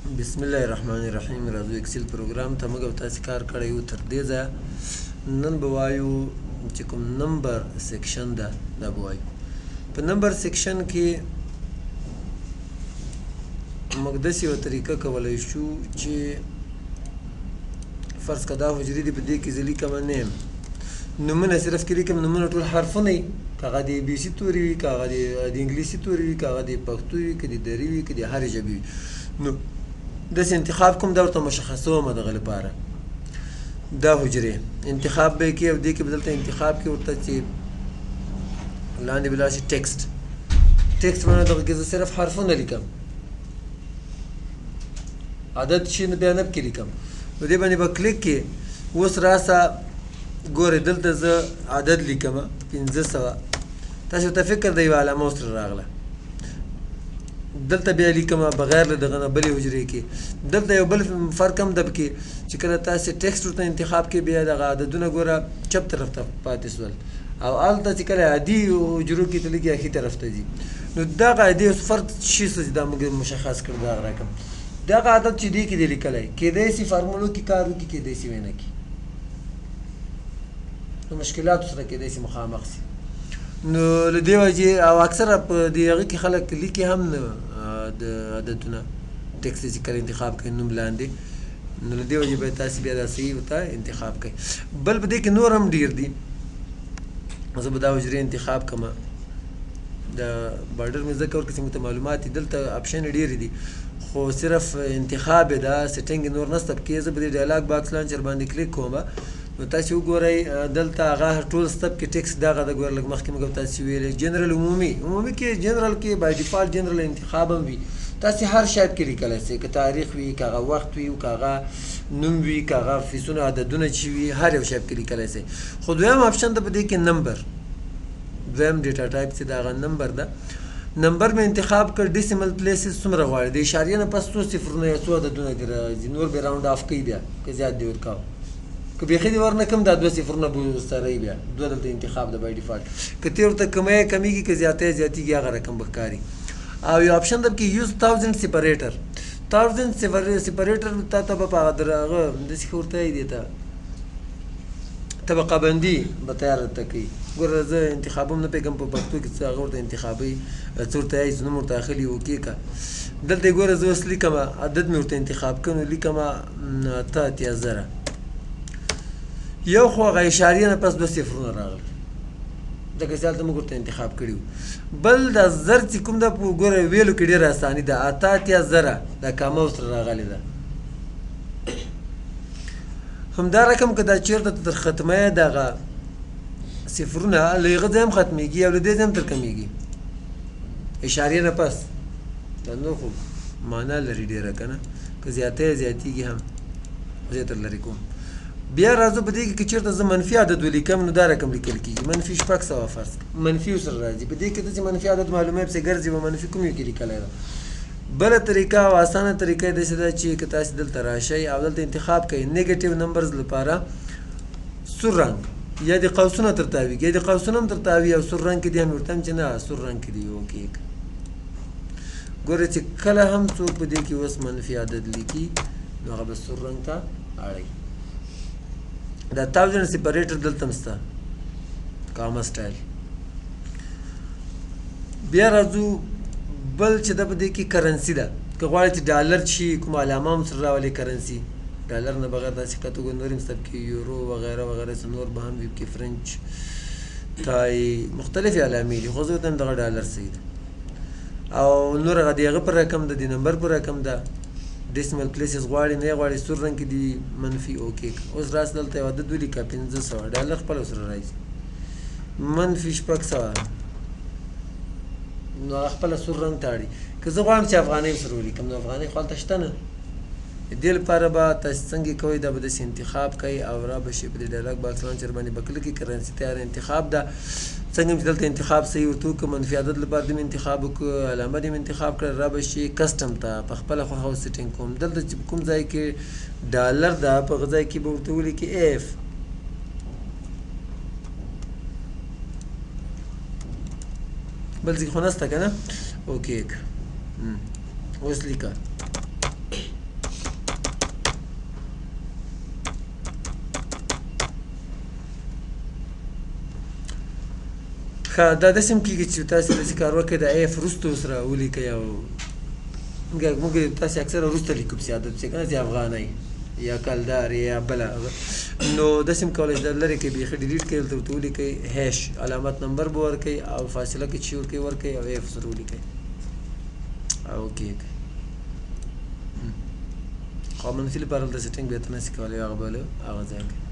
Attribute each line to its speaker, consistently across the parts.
Speaker 1: بسم الله الرحمن الرحیم. راځو اکسل پروګرام ته موږ او تاسې کار کړی یو. تر دې ځایه نن به وایو چې کوم نمبر سیکشن ده دا به وایو. په نمبر سیکشن کې موږ داسې یوه طریقه کولی شو چې فرض که دا حجرې دي، په دې کې زه لیکمه نیم، نومونه صرف کې لیکم، نومونه ټول حرفونه وي، که هغه د اے بي سي توري وي، که هغه د انګلیسي توري وي، که هغه د پښتو وي، که د دري وي، که د هرې ژبې وي. نو داسې انتخاب کوم، دا ورته مشخصومه دغه لپاره دا حجرې انتخاب به یې کې، او دې کې به دلته انتخاب کې ورته چې لاندې به لاړ شي ټیکسټ. ټیکسټ باندې دغه کې زه صرف حرفونه لیکم، عدد شي نه بیا نه پکې لیکم. په دې باندې به کلیک کې اوس راسه ګورئ دلته زه عدد لیکم 500. تاسو ته فکر د یوه علامه ورسره راغله، دلته بیا لیکم بغیر له دغه نه بلې حجرې کې. دلته یو بل فرق هم ده پکې چې کله تاسې ټیکسټ ورته انتخاب کې بیا دغه عددونه ګوره چپ طرف ته پاتې سول، او هلته چې کله عادي حجرو کې ته لګي اخي طرف ته ځي. نو دغه عادي اوس فرق شي څه چې دا موږ مشخص کړ دغه رقم، دغه عدد چې دې کې دی لیکلی، کېدی شي فارمولو کې کار وکړي، کېدی شي ونه کړي، نو مشکلاتو سره کېدی شي مخامخ شي. نو له دې وجې او اکثره په دې هغه کې خلک لیکي هم نه د عددونه ټیکسټ چې کله انتخاب کوي نوم لاندې. نو له دې وجې باید تاسې بیا دا صحیح ورته انتخاب کوئ. بل په دې کې نور هم ډېر دي، زه به دا حجرې انتخاب کړم. د بارډر مې ځکه ورکړي چې موږ ته معلومات دي، دلته اپشن ډېرې دي، خو صرف انتخاب یې ده، سیټنګ نور نشته پکې. زه به د ډایلاګ باکس لانچر باندې کلیک کوم، نو تاسې وګورئ دلته هغه ټول سټپ کې ټیکسټ دغه د ګوره لږ مخکې موږ تاسې ویلې جنرال عمومي کې جنرال کې بای ډیفالټ جنرال انتخاب هم وي، تاسې هر شاید کې لیکلی شئ، که تاریخ وي، که هغه وخت وي، که هغه نوم وي، که هغه فیسونه عددونه چې وي، هر یو شاید کې لیکلی شئ. خو دویم آپشن ده په دې کې نمبر، دویم ډیټا ټایپ چې د هغه نمبر ده. نمبر مې انتخاب کړ، ډیسیمل پلیسز څومره غواړي، د اشاریې نه پس څو صفرونه یا څو عددونه دې راځي، نور به راونډ آف کوي بیا که زیات دې ورکاو، که بیخي دې ورنه کم دا 2 صفرونه به سره وي، بیا 2 دلته انتخاب ده بای ډیفالټ، که تې ورته کمیږي که زیاتېږي هغه رقم به ښکاري. او یو آپشن ده کې یوز 1000 سپریټر. 1000 سپریټر تا ته به په هغه داسې ښه ورته دی ته طبقه بندي به تیار درته کوي. ګوره زه انتخاب هم نه پوهېږم په پښتو کې څه هغه ورته انتخابوي، څه ورته وایي، نوم ورته اخلي اوکې که. دلته یې ګوره زه اوس لیکم عدد مې ورته انتخاب کړم، نو لیکم 8000. یو خو هغه اشاریې نه پس 2 صفرونه راغلل، ځکه چې هلته موږ ورته انتخاب کړي وو. بل دا زر چې کوم ده په ګوره ویلو کې ډېره اساني ده، 8000 دا کامه ورسره راغلې ده. همدا رقم که دا چېرته تر ختمه یې دغه صفرونه له هغه ځای هم ختمېږي او له دې ځای هم تر کمېږي اشاریې نه پس، دا نور خو معنا لري ډېره که نه، که زیاتېږي هم زه یې تر لرې کوم. بیا راځو په دې کې که چېرته زه منفي عدد ولیکم، نو دا رقم لیکل کېږي منفي 600 فرض منفي ورسره راځي. په دې کې داسې منفي عدد معلوموي پسې ګرځي به منفي کوم یو کې لیکلی ده. بله طریقه او اسانه طریقه یې داسې ده چې که تاسې دلته راشئ او دلته انتخاب کوئ نیګیټیو نمبرز لپاره سور رنګ، یا د قوسونه تر تاویږي، یا د قوسونه هم تر تاوي او سور رنګ کې دي، هم ورته هم چې نه سور رنګ کې دي اوکې. ګورئ چې کله هم څوک په دې کې اوس منفي عدد لیکي نو هغه به سور رنګ ته اړوي. دا 1000 سپریټر دلته هم شته کامه سټایل. بیا راځو بل چې ده په دې کې کرنسي ده، که غواړئ چې ډالر شي کوم علامه هم سره راولي کرنسي، ډالر نه بغیر داسې کته ګورئ نور هم شته پکې یورو وغیره وغیره څه نور به هم وي پکې، فرنچ تای مختلفې علامې دي، خو زه ورته دغه ډالر صحیح ده. او نور هغه د هغه پر رقم ده، د نمبر پر رقم ده. ډیسیمل پلیسز غواړي نه یې غواړي سور رنګ کې دي منفي اوکې. اوس راس دلته یو عدد ولیکه 500 ډالر خپله ورسره راځي، منفي 600 نو هغه خپله سور رنګ ته اړي. که زه غواړم چې افغانۍ ورسره ولیکم نو افغانۍ خو هلته شته نه. دې لپاره به تاسې څنګه کوئ، دا به داسې انتخاب کوئ او را به شي په دې ډایلاګ باکس لانچر باندې به کلیک کړئ، کرنسي تیاره انتخاب ده. څنګه چې دلته انتخاب صحیح ورته وکړو، منفي عدد لپاره دې مې انتخاب وکړو، علامه دې مې انتخاب کړه، را به شي کسټم ته په خپله خوښه سیټینګ کوم. دلته چې په کوم ځای کې ډالر ده په هغه ځای کې به ورته ولیکي اف. بل ځای خو نشته که نه اوکې. اوس لیکه ښه دا داسې هم کېږي چې تاسې داسې کار وکړئ د ایف وروسته سره ولیکئ او موږ تاسې اکثره وروسته لیکو پسې عادت چې که نه چې افغانۍ یا کلدار یا بله نو داسې هم کولی شئ دا لرې کړئ بیخي ډیلیټ کړئ دلته ورته ولیکئ هیش علامت نمبر به ورکئ او فاصله کې چې ورکئ او ایف سره ولیکئ او کېږئ خو منفي لپاره دلته سیټینګ بیا ته نشئ کولی هغه بل هغه ځای کې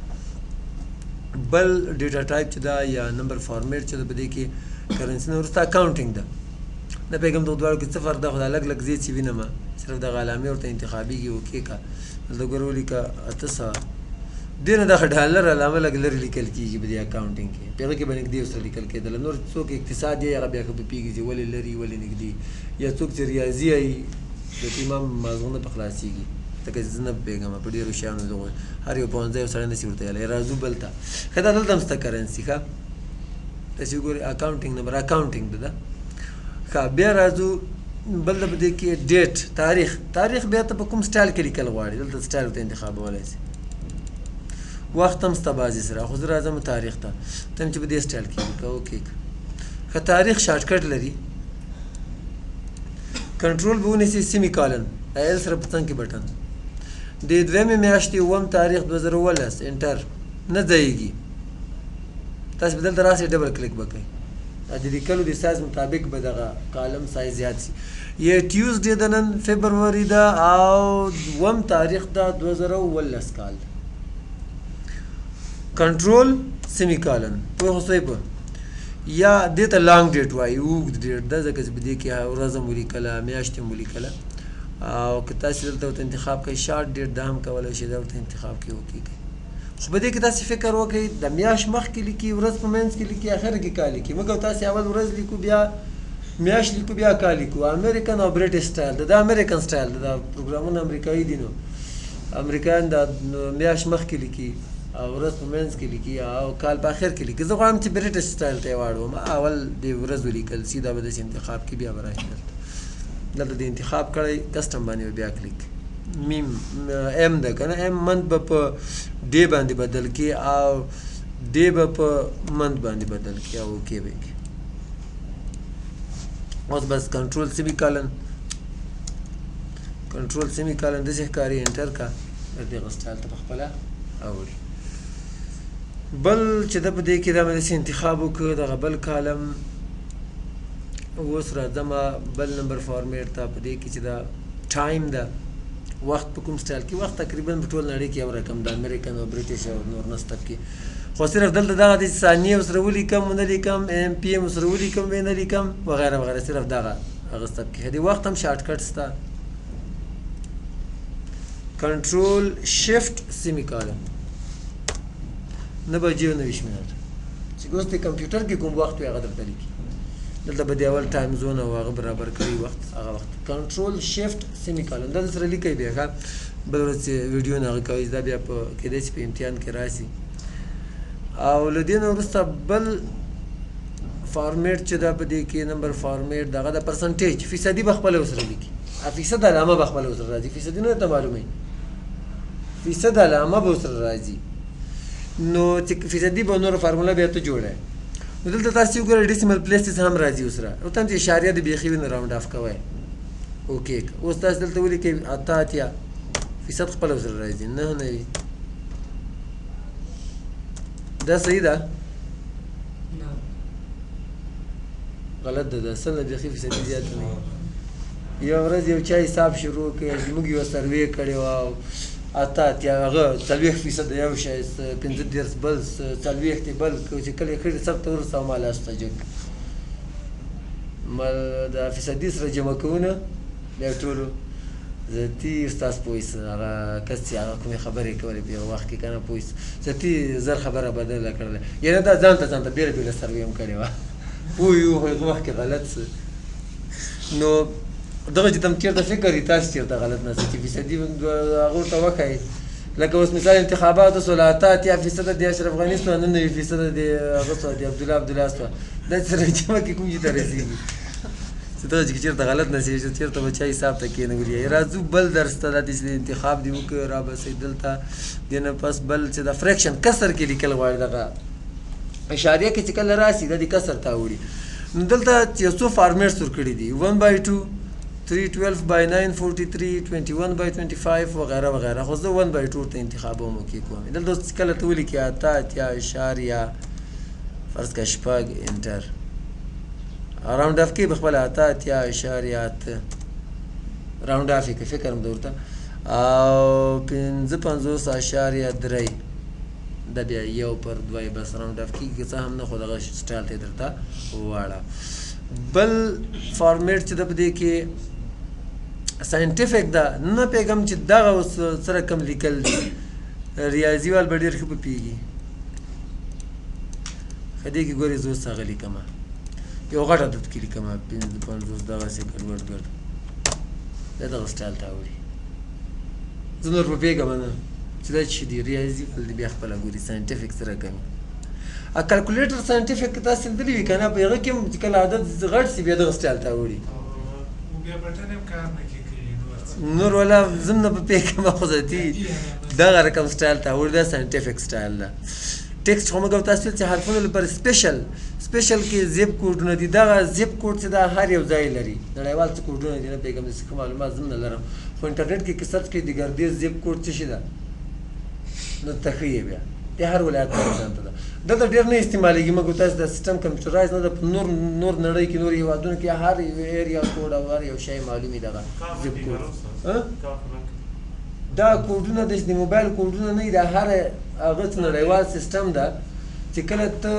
Speaker 1: بل ډیټا ټایپ چې ده یا نمبر فارمیټ چې ده په دې کې کرنسي نه وروسته اکاونټینګ ده نه پوهېږم دغو دواړو کې څه فرق ده خو دا لږ لږ زیات چې وینم صرف دغه علامې ورته انتخابېږي اوکې که دلته ګوره ولیکه 800 دې نه دغه ډالر علامه لږ لرې لیکل کېږي په دې اکاونټینګ کې په هغه کې به نږدې ورسره لیکل کېدله نور څوک اقتصاد یې هغه بیا ښه پوهېږي چې ولې لرې ولې نږدې یا څوک چې ریاضي یې د امام مازغونه په خلاصېږي ځکه چې زه نه پوهېږم په ډېرو شیانو دغو هر یو پوهنځی یو سړی نشي ورته ویلی راځو بل ته ښه دا دلته هم شته کرنسي ښه تاسې وګورئ اکاونټینګ نمبر اکاونټینګ ده ښه بیا راځو بل د په دې کې ډیټ تاریخ بیا ته په کوم سټایل کې لیکل غواړي دلته سټایل ورته انتخابولی شي وخت هم شته بعضې سره خو زه راځم تاریخ ته ته هم چې په دې سټایل کې لیکه اوکې ښه تاریخ شارټکټ لري کنټرول به ونیسي سیمي کالن ایل سره په څنګ کې بټن د دویمې میاشتې اووم تاریخ 2018 انټر نه ځایږي تاسې به دلته راسئ ډبل کلیک به کوئ د لیکلو د سایز مطابق به دغه کالم سایز زیات شي یا ټیوزډے د نن فبروري ده او دوم تاریخ ده 2018 کال کنټرول سیمي کالن پوه شوئ په یا دې ته لانګ ډیټ وایي اوږد ډیټ ده ځکه چې په دې کې ورځ هم ولیکله میاشت هم ولیکله او که تاسې دلته ورته انتخاب کوئ شارټ ډیټ دا هم کولی شئ دا ورته انتخاب کې وکړئ خو په دې کې تاسې فکر وکړئ د میاشت مخکې لیکي ورځ په منځ کې لیکي اخر کې کال لیکي موږ تاسې اول ورځ لیکو بیا میاشت لیکو بیا کال لیکو امریکن او برټش سټایل ده دا امریکن سټایل ده دا پروګرامونه امریکایي دي نو امریکایان دا میاشت مخکې لیکي او ورځ په منځ کې لیکي او کال په اخر کې لیکي زه غواړم چې برټش سټایل ته یې واړوم اول د ورځ ولیکل سیده به داسې انتخاب کې بیا به راشي دلته د انتخاب کړی کسټم باندې به بیا کلیک میم ام ده که نه ام منت به په ډې باندې بدل کړي او ډې به په منت باندې بدل کړي او اوکې به یې کړي اوس بس کنټرول سیمي کالن داسې ښکاري انټر کا دغه سټایل ته په خپله اوړي بل چې ده په دې کې دا مې داسې انتخاب وکړ دغه بل کالم اوس راځم بل نمبر فارمیټ ته په دې کې چې دا ټایم ده وخت په کوم سټایل کې وخت تقریبا په ټول نړۍ کې یو رقم د امریکن او برټش او نور نسته کې خو صرف دلته دغه د ثانیې ورسره ولیکم ونه لیکم ام پی ام ورسره ولیکم ونه لیکم وغیره وغیره صرف دغه هغه سټپ کې د وخت هم شارټ کټ شته کنټرول شفټ سیمي کالن 9:29 منټ چې اوس د کمپیوټر کې کوم وخت وي هغه درته لیکي دلته به د اول ټایم زون او هغه برابر کړي وخت هغه وخت کنټرول شفټ سیمي کالن دا سره لیکي بیا ښه بل ورځ چې ویډیو نه هغه کوي دا بیا په کېدای شي په امتحان کې راشي او له دې نه وروسته بل فارمیټ چې دا په دې کې نمبر فارمیټ دغه د پرسنټیج فیصدي به خپله ورسره لیکي فیصد علامه به خپله ورسره راځي فیصدي نه درته معلوموي فیصد علامه به ورسره راځي نو چې فیصدي به نوره فارموله بیا ته جوړه نو دلته تاسې وګورئ ډیسیمل پلیسز هم راځي ورسره ورته هم چې اشاریه د بیخي وي نو راونډ اف کوئ اوکې اوس تاسې دلته ولیکئ 88% خپله ورسره راځي 99 دا صحیح ده غلط ده دا سل نه بیخي فیصدي زیاته نه یو ورځ یو چا حساب شروع کړی زموږ یوه سروې کړې وه او 88 هغه 40% یو شی 15 بل 40 بل چې کله یې کړي سب ته ورسوه ما لاس ته جګ ما د فیصدي سره جمع کوونه بیا ټولو زه تی استاد پوه سه هغه کس چې هغه کومې خبرې کولې په یو وخت کې که نه پوه سه زه تی زر خبره بدله کړله یعنې دا ځان ته بېله بېله سروې هم کړې وه پوه یو خو هغه وخت کې غلط سه نو دغه چې تم چېرته فکر یې تاسې چېرته غلط نه سه چې فیصدي هغه ورته وښایي لکه اوس مثال انتخاباتو سوله 88% د اشرف غني سوه 99% د هغه سوه د عبدالله سوه دا سره جمع کې کوم ځای ته رسېږي چې دغه چې چېرته غلط نه سي چې چېرته به چا حساب ته کېنولي راځو بل درس ته دا چې انتخاب دې وکړو رابسئ دلته دې نه پس بل چې د فریکشن کسر کې لیکل غواړي دغه اشاریه کې چې کله راسي دا د کسر ته وړي. نو دلته یو څو فارمیټس ورکړي دي 1/2 312 by 943 21 by 25 وغیره وغیره. خو زه 1/2 ته انتخابوم کې کوم. دلته چې کله ته ولیکې اته اتیا اشاریه فرض کړه شپږ انټر راوند اف کې به خپله اته اتیا اشاریه اته راوند اف یې که فکر م ده ورته او 55 اشاریه درې دا بیا 1/2 بس راوند اف کېږي که څه هم نه خو دغه سټایل ته یې درته وواړه. بل فارمیټ چې ده په دې کې ساینټیفک ده نه پوهېږم چې دغه اوس سره کم لیکل دي ریاضي وال به ډېر ښه په پوهېږي. ښه دې کې ګورې زه اوس هغه لیکمه یو غټ عدد کې لیکمه 55 دغسې ګډوډ ګډ دا دغه سټایل ته وړي. زه نور په پوهېږم نه چې دا څه دي ریاضي وال دې بیا خپله ګوري ساینټیفک سره کوي. کلکولیټر ساینټیفک که تاسو لیدلی وي که نه په هغه کې هم چې کله عدد غټ سي بیا دغه سټایل ته وړي. نور والا زه نه په پوهېږم خو ذاتي دغه رقم سټایل ته وړي دا ساینټیفک سټایل ده. ټیکسټ خو موږ تاسو چې حرفونو لپاره سپیشل کې زیب کوډونه دي. دغه زیب کوډ چې دا هر یو ځای لري نړیوال څه کوډونه دي نه پوهېږم داسې ښه معلومات زه هم نه لرم خو انټرنیټ کې که سرچ کړئ د ګردیز زیب کوډ څه شي ده نو ته ښیي بیا د هر ولایت پورې ځان ته ده. دلته ډېر نه استعمالېږي موږ تاسو دا سیسټم کمپیوټرایز نه ده. په نور نړۍ کې نور هېوادونو کې هر یو ایریا کوډ او هر یو شی معلوم وي دغه زیب کوډ. دا کوډونه د موبایل کوډونه نه دي دا هر هغه نړیوال سیسټم ده چې کله ته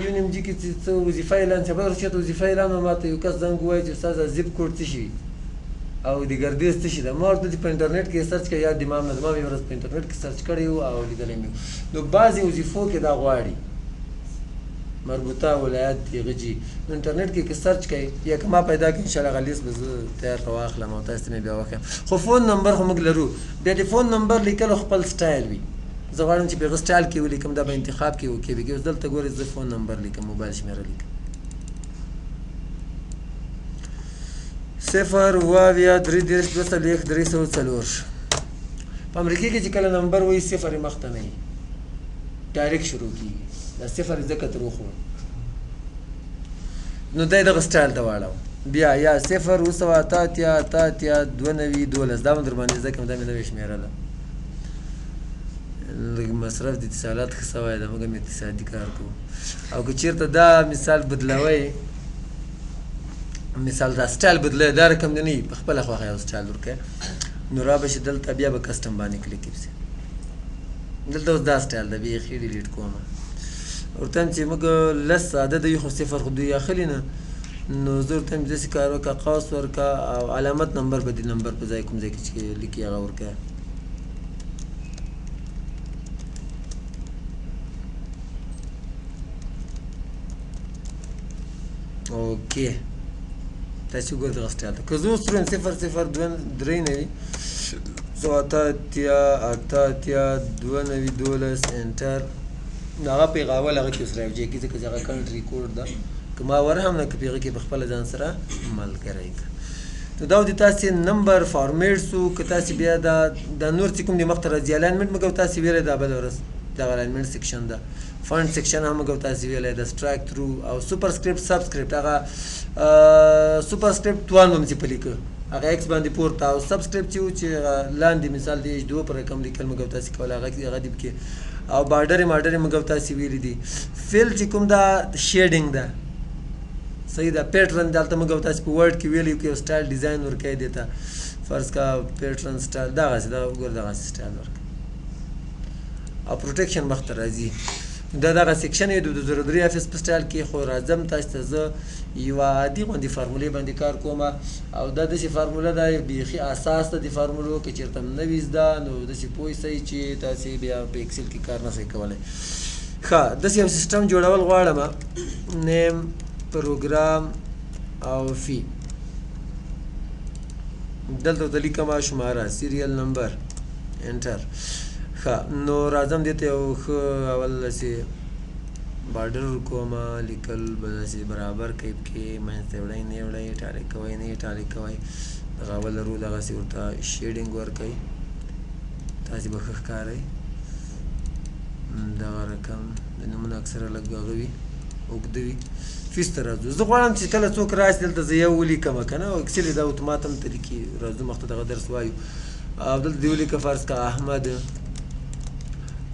Speaker 1: یو نیم جي کې څه وظیفه اعلان شي بل چېرته وظیفه اعلان وه ما ته یو کس زنګ ووایي چې استاد زیب کوډ څه شي او د ګردیز څه شي ده. ما ورته په انټرنیټ کې سرچ کړی یاد دماغ نه ده ما مې ورځ په انټرنیټ کې سرچ کړی و او لیدلی مې نو بعضې وظیفو کې دا غواړي مربوطه ولایت هغه جي نو انټرنیټ کې که سرچ کوئ یا که ما پیدا کړي انشاءالله هغه لیست به زه تیار راواخلم او تاسو ته مې بیا وښیم. خو فون نمبر خو موږ لرو بیا د فون نمبر لیکلو خپل سټایل وي. زه غواړم چې په هغه سټایل کې ولیکم دا به انتخاب کې وکړي. اوس دلته ګورئ زه فون نمبر لیکم موبایل شمېره لیکم 0 په امریکا کې چې کله نمبر وایي 0 مخ ته نه وي ډایرکټ شروع کېږي دا 0 ځکه تر وخوړ نو دی دغه سټایل ته واړوم بیا یا 0 288 29 دا مو در باندې زده کړم دا مې نوې شمېره ده. لږ مصرف د اتصالات ښه سوی ده موږ هم اقتصادي کار کوو او که چېرته دا مثال بدلوئ مثال دا سټایل بدلوئ دا رقم دې نه وي په خپله خوښه یو سټایل ورکوئ نو را به شي دلته بیا به کسټم باندې کلیک کړي. دلته اوس دا سټایل ده بیخي ډیلیټ کومه ورته وایم چې موږ لس عدد وي خو 0 خو دوی اخلي نه نو زه ورته وایم داسې کار وکړه قوس ورکړه او علامت نمبر به د نمبر په ځای کوم ځای کې چې لیکي هغه ورکړه. اوکې تاسو ګورئ دغه سټایل ته که زه اوس وایم 0 0 3 نه وي 88 انټر هغه پیغاول هغه کې اوس راوځي کې ځکه چې هغه کنټري کوډ ده که ما ورهم نه که په هغه کې په خپله ځان سره ملګری کړه. نو دا د تاسې نمبر فارمیټس وو که تاسې بیا دا نور چې کوم دي مخته راځي الاینمنټ مګو تاسې ویلی دا بله ورځ دغه الاینمنټ سیکشن ده فنډ سیکشن هم مګو تاسې ویلی ده سټرایک تھرو او سوپرسکرپټ سبسکرپټ هغه سوپرسکرپټ 1 هم چې په لیکه هغه ایکس باندې پورته او سبسکرپټ چې و چې لاندې مثال د H2 پر رقم لیکل مګو تاسې کولی هغه دې پکې او بارډرې مارډرې مګو تاسې ویلي دي. فیل چې کوم دا شیډینګ ده صحیح ده پیټرن دلته مګو تاسې په ورډ کې ویلي که یو سټایل ډیزاین ورکوی دی ته فرض کا پیټرن سټایل دغسې دا وګوره دغسې سټایل ورکوي او پروټیکشن مخته راځي دا دغه سیکشن یې د 2003 افیس په سټایل کې خو راځم تاسو ته زه یوه عادي غوندې فارمولې باندې کار کوم او دا داسې فارموله ده بیخي اساس ده د فارمولو که چېرته م نه وي زده نو داسې پوه سئ چې تاسې بیا په ایکسل کې کار نه سئ کولی. ښه داسې یو سیسټم جوړول غواړم نیم پروګرام او فی دلته ورته لیکمه شماره سیریل نمبر انټر. ښه نو راځم دې ته یو ښه اول داسې بارډر ورکوم لیکل به داسې برابر کوي پکې منځ ته وړئ نه وړئ ټالیک کوئ نه ټالیک کوئ دغه اول لرو دغسې ورته شیډینګ ورکوئ تاسې به ښه ښکارئ دغه رقم د نومونه اکثره لږ هغه وي اوږده وي فیس ته راځو زه غواړم چې کله څوک راشي دلته زه یو ولیکمه که نه او اکسل یې دا اتومات هم ته لیکي راځو مخته دغه درس وایو او دلته دې ولیکه فرض که احمد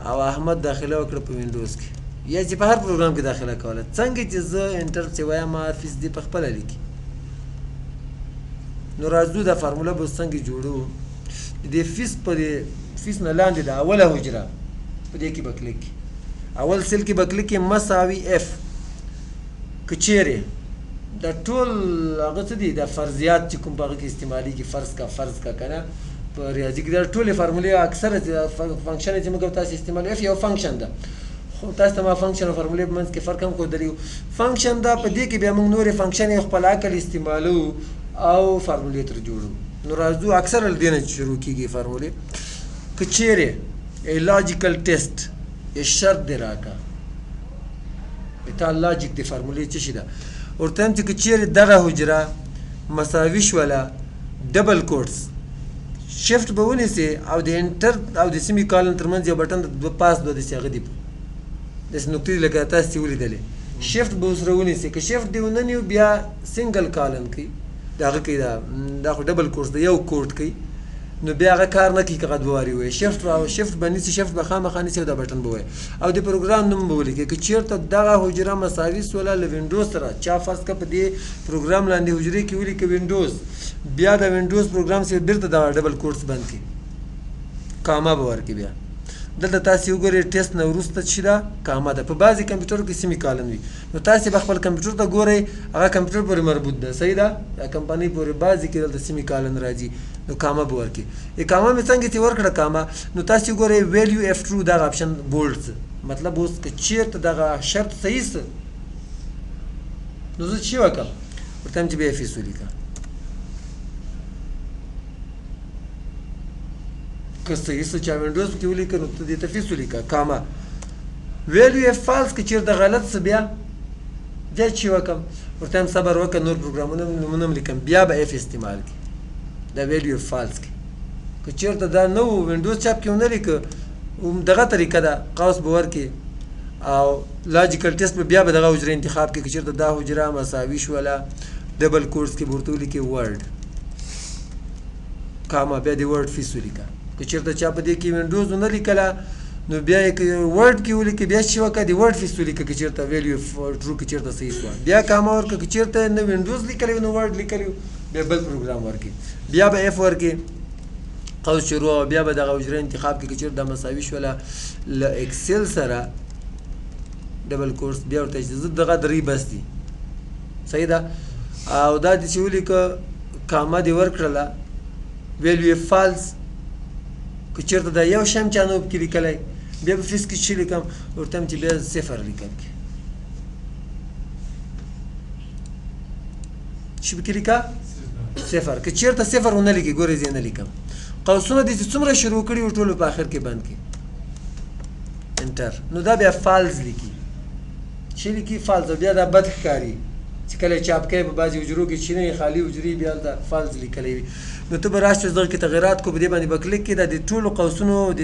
Speaker 1: او احمد داخله وکړه په وینډوز کې یا چې په هر پروګرام کې داخله کوله څنګه چې زه انټر چې وایم فیس دې په خپله لیکي نو راځو دا فارموله به څنګه جوړو د فیس په دې فیس نه لاندې د اوله حجره په دې کې به کلیک اول سیل کې به کلیک مساوي اف که چیرې دا ټول هغه څه دي دا فرضیات چې کوم په هغه کې استعمالیږي فرض کا که نه په ریاضي کې دا ټولې فارمولې اکثره فنکشن چې موږ تاسو استعمالوي اف یو فنکشن ده خو تاسو ته ما فنکشن او فارمولې په منځ کې فرق هم ښودلی و فنکشن دا په دې کې بیا موږ نورې فنکشن یې خپل عقل استعمالو او فارمولې تر جوړو نو راځو اکثره له دې نه شروع کېږي فارمولې که چیرې لاجیکل ټیسټ یې شرط دی راکړه تا لاجیک دی فارمولې څه شي ده ورته هم چې که چیرې دغه حجره مساوي شوله ډبل کوټس شفټ به ونیسې او د انټر او د سیمي کالن ترمنځ یو بټن د پاس دوه داسې هغه دي داسې نقطې دي لکه تاسو چې ولیدلې شفټ به ورسره ونیسې که شفټ دې ونه نیو بیا سنګل کالن کوي د هغه کوي دا خو ډبل کوټس ده یو کوټ کوي نو بیا هغه کار نه کوي که هغه دوه وارې ووایي شفټ به نیسي شفټ به خامخا نیسي او دا بټن به ووایي او د پروګرام نوم به ولیکئ که چېرته دغه حجره مساوي سوله له وینډوز سره چا فرض که په دې پروګرام لاندې حجرې کې ولیکه وینډوز بیا د وینډوز پروګرام سره بیرته دغه ډبل کوټس بند کړي کاما به ورکړي بیا دلته تاسو وګورئ ټیسټ نه وروسته چې ده کاما ده په بعضې کمپیوټرو کې سیمي کالن وي نو تاسو به خپل کمپیوټر ته ګورئ هغه کمپیوټر پورې مربوط ده صحیح ده دا کمپنۍ پورې بعضې کې دلته سیمي کالن راځي نو کاما به ورکړي کاما مې څنګه چې ورکړه کاما نو تاسو وګورئ ویلیو اف ټرو دغه اپشن بولډ مطلب اوس که چېرته دغه شرط صحیح څه نو زه چې وکړم ورته هم چې بیا فیس ولیکم که صحیح څه چا وینډوز کې ولیکه نو ته دې ته فیس ولیکه کاما ویلیو اف فالس که چېرته غلط څه بیا چې وکړم ورته هم صبر وکړه نور پروګرامونه نومونه هم لیکم بیا به اف استعمال کړي دا ویلیو فالس کې که چېرته دا نه و وینډوز چاپ کې ونه لیکه دغه طریقه ده قوس به ورکړي او لاجیکل ټیسټ به بیا به دغه حجره انتخاب کړي که چېرته دا حجره مساوي شوله ډبل کوټس کې به ورته ولیکې ورډ کاما بیا دې ورډ فیس ولیکه که چېرته چا په دې کې وینډوز ونه لیکله نو بیا یې که ورډ کې ولیکې بیا چې وکړه د ورډ فیس ولیکه که چېرته ویلیو ټرو کې چېرته صحیح شوه بیا کاما ورکړه که چېرته نه وینډوز لیکلی وي نو ورډ لیکلی وي بیا بل پروګرام ورکړي بیا به اف ورکړي قوس شروع او بیا به دغه حجره انتخاب کړي که چېرته دا مساوي شوله له اکسل سره ډبل کورس بیا ورته چې زه دغه درې بس دي صحیح ده او دا دې چې ولیکه کاما دې ورکړله ویلیو فالس که چېرته دا یو شی هم چا نه و پکې لیکلی بیا په فیس کې چې لیکم ورته هم چې بیا صفر لیکم کې چې پکې لیکه صفر که چېرته صفر ونه لیکي ګورئ زه نه لیکم قوسونه دې چې څومره شروع کړي وي ټولو په آخر کې بند کړي انټر نو دا بیا فالز لیکي چې لیکي فالز بیا دا بد ښکاري چې کله چاپ کوي په بعضې حجرو کې چې نه خالي حجرې بیا هلته فالز لیکلی وي نو ته به راشې دغه کې تغیرات کو په دې باندې به کلیک کړي دا د ټولو قوسونو د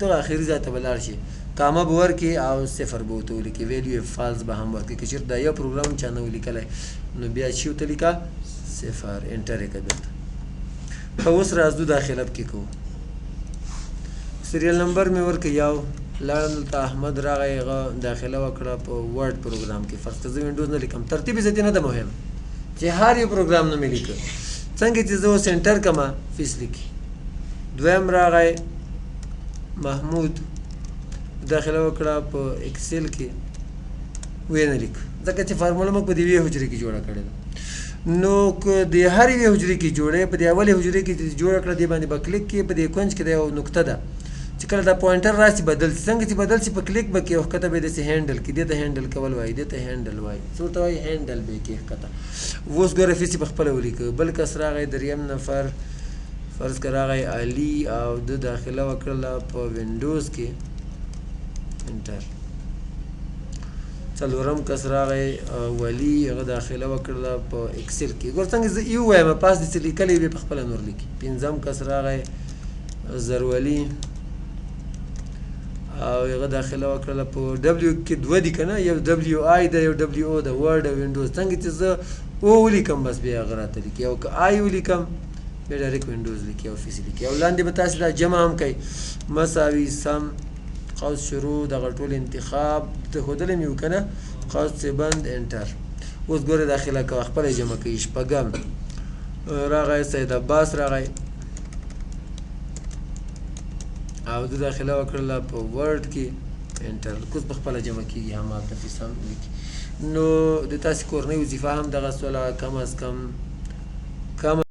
Speaker 1: دغه اخري ځای ته به لاړ شي کاما به ورکړي او صفر به ورته ولیکي ویلیو فالز به هم ورکړي که چېرته دا یو پروګرام چا نه و لیکلی نو بیا چې ورته لیکه صفر انټر یې کړه بېرته ښه اوس راځو داخله پکې کوو سریال نمبر مې ورکړه یو لاړم دلته احمد راغی هغه داخله وکړه په ورډ پروګرام کې فرض که زه وینډوز نه لیکم ترتیب یې ذاتي نه ده مهم چې هر یو پروګرام نه مې لیکه څنګه چې زه اوس انټر کړمه فیس لیکي دویم راغی محمود داخله وکړه په اکسل کې ویې نه لیک ځکه چې فارموله موږ په دې یوې حجرې کې جوړه کړې ده نو که د هر یوې حجرې کې جوړې په دې اولې حجرې کې چې جوړه کړه دې باندې به کلیک کړي په دې کونج کې د یو نقطه ده چې کله دا پوینټر راشي بدل شي څنګه چې بدل شي په کلیک به کې ښکته به یې داسې هینډل کړي دې ته هینډل کول وایي دې ته هینډل وایي څه ورته وایي هینډل به یې کې ښکته اوس ګوره فیس یې په خپله ولیکه بل کس راغی دریم نفر فرض که راغی علي او ده داخله وکړله په وینډوز کې انټر څلورم کس راغی ولی هغه داخله وکړله په اکسل کې ګور څنګه زه یو وایم پاس دې څه لیکلی وي په خپله نور لیکي پنځم کس راغی زرولي او هغه داخله وکړله په ډبلیو کې دوه دي که نه، یو ډبلیو آی ده یو ډبلیو او ده، ورډ او وینډوز. څنګه چې زه او ولیکم بس بیا هغه راته لیکي، او که آی ولیکم بیا ډایرکټ وینډوز لیکي او فیس لیکي. او لاندې به تاسې دا جمع هم کوئ، مساوي سم قوس شروع دغه ټول انتخاب ته ښودلی مې و که نه، قوس بند انټر. اوس ګوره داخله کوه خپله جمع کوي. شپږم راغی سید عباس راغی او د داخله وکړله په ورډ کې انټر. اوس په خپله جمع کېږي همالته فیس هم لیکي. نو د تاسې کورنۍ وظیفه هم دغه سوله، کم از کم